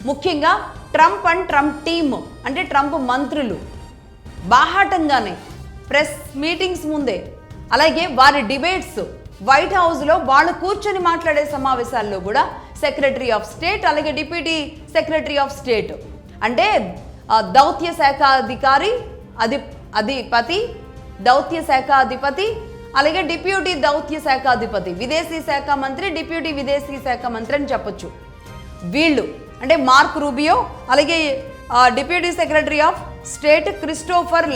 ముఖ్యంగా Trump and Trump team అంటే Trump మంత్రులు బాహాటంగానే ప్రెస్ మీటింగ్స్ ముందే అలాగే వారి డిబేట్స్ వైట్ హౌస్లో వాళ్ళు కూర్చొని మాట్లాడే సమావేశాల్లో కూడా సెక్రటరీ ఆఫ్ స్టేట్ అలాగే డిప్యూటీ సెక్రటరీ ఆఫ్ స్టేట్ అంటే దౌత్య శాఖ అధికారి అధిపతి దౌత్య శాఖ అధిపతి అలాగే డిప్యూటీ దౌత్య శాఖ అధిపతి విదేశీ శాఖ మంత్రి డిప్యూటీ విదేశీ శాఖ మంత్రి అని చెప్పొచ్చు. వీళ్ళు అంటే మార్క్ రూబియో అలాగే deputy secretary of state Christopher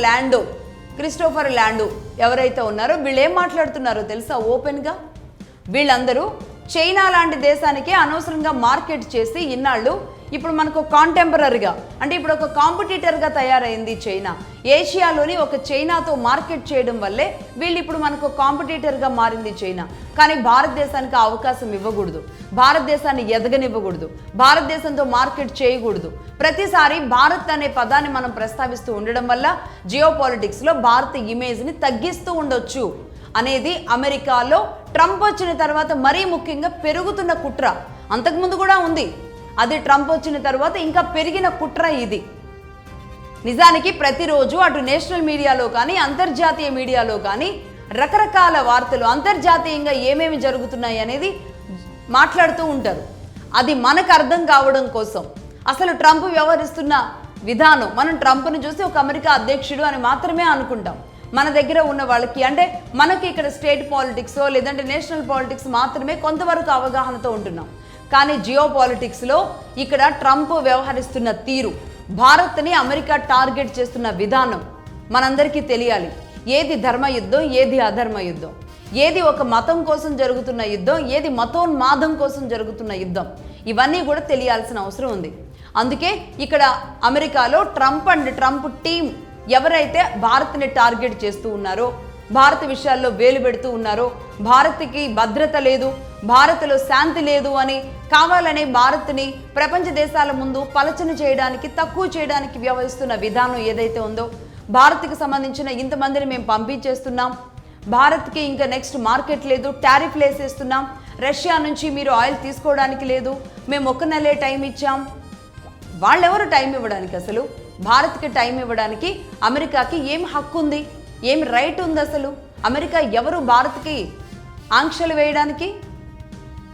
Landau ఎవరైతే ఉన్నారో వీళ్ళు ఏం మాట్లాడుతున్నారో తెలుసా? ఓపెన్గా వీళ్ళందరూ చైనా లాంటి దేశానికి అనవసరంగా మార్కెట్ చేసి ఇన్నాళ్ళు ఇప్పుడు మనకు కాంటెంపరీగా అంటే ఇప్పుడు ఒక కాంపిటీటర్గా తయారైంది చైనా. ఏషియాలోని ఒక చైనాతో మార్కెట్ చేయడం వల్లే వీళ్ళు ఇప్పుడు మనకు కాంపిటీటర్గా మారింది చైనా. కానీ భారతదేశానికి అవకాశం ఇవ్వకూడదు, భారతదేశాన్ని ఎదగనివ్వకూడదు, భారతదేశంతో మార్కెట్ చేయకూడదు. ప్రతిసారి భారత్ అనే పదాన్ని మనం ప్రస్తావిస్తూ ఉండడం వల్ల జియో పాలిటిక్స్లో భారత ఇమేజ్ని తగ్గిస్తూ ఉండొచ్చు అనేది అమెరికాలో ట్రంప్ వచ్చిన తర్వాత మరీ ముఖ్యంగా పెరుగుతున్న కుట్ర. అంతకుముందు కూడా ఉంది, అది ట్రంప్ వచ్చిన తర్వాత ఇంకా పెరిగిన కుట్ర ఇది. నిజానికి ప్రతిరోజు అటు నేషనల్ మీడియాలో కానీ అంతర్జాతీయ మీడియాలో కానీ రకరకాల వార్తలు అంతర్జాతీయంగా ఏమేమి జరుగుతున్నాయి అనేది మాట్లాడుతూ ఉంటారు. అది మనకు అర్థం కావడం కోసం అసలు ట్రంప్ వ్యవహరిస్తున్న విధానం మనం ట్రంప్ను చూసి ఒక అమెరికా అధ్యక్షుడు అని మాత్రమే అనుకుంటాం. మన దగ్గర ఉన్న వాళ్ళకి అంటే మనకి ఇక్కడ స్టేట్ పాలిటిక్స్ లేదంటే నేషనల్ పాలిటిక్స్ మాత్రమే కొంతవరకు అవగాహనతో ఉంటున్నాం. కానీ జియో పాలిటిక్స్లో ఇక్కడ ట్రంప్ వ్యవహరిస్తున్న తీరు, భారత్ని అమెరికా టార్గెట్ చేస్తున్న విధానం మనందరికీ తెలియాలి. ఏది ధర్మ యుద్ధం, ఏది అధర్మ యుద్ధం, ఏది ఒక మతం కోసం జరుగుతున్న యుద్ధం, ఏది మతోన్మాదం కోసం జరుగుతున్న యుద్ధం, ఇవన్నీ కూడా తెలియాల్సిన అవసరం ఉంది. అందుకే ఇక్కడ అమెరికాలో ట్రంప్ అండ్ ట్రంప్ టీం ఎవరైతే భారత్ని టార్గెట్ చేస్తూ ఉన్నారో, భారత విషయాల్లో వేలు పెడుతూ ఉన్నారో, భారత్కి భద్రత లేదు, భారత్లో శాంతి లేదు అని కావాలనే భారత్ని ప్రపంచ దేశాల ముందు పలచన చేయడానికి తక్కువ చేయడానికి వ్యవహరిస్తున్న విధానం ఏదైతే ఉందో, భారత్కి సంబంధించిన ఇంతమందిని మేము పంపించేస్తున్నాం, భారత్కి ఇంకా నెక్స్ట్ మార్కెట్ లేదు, టారిఫ్లు వేసేస్తున్నాం, రష్యా నుంచి మీరు ఆయిల్ తీసుకోవడానికి లేదు, మేము 1 నెలే టైం ఇచ్చాం. వాళ్ళెవరు టైం ఇవ్వడానికి? అసలు భారత్కి టైం ఇవ్వడానికి అమెరికాకి ఏం హక్కు ఉంది, ఏం రైట్ ఉంది? అసలు అమెరికా ఎవరు భారత్కి ఆంక్షలు వేయడానికి?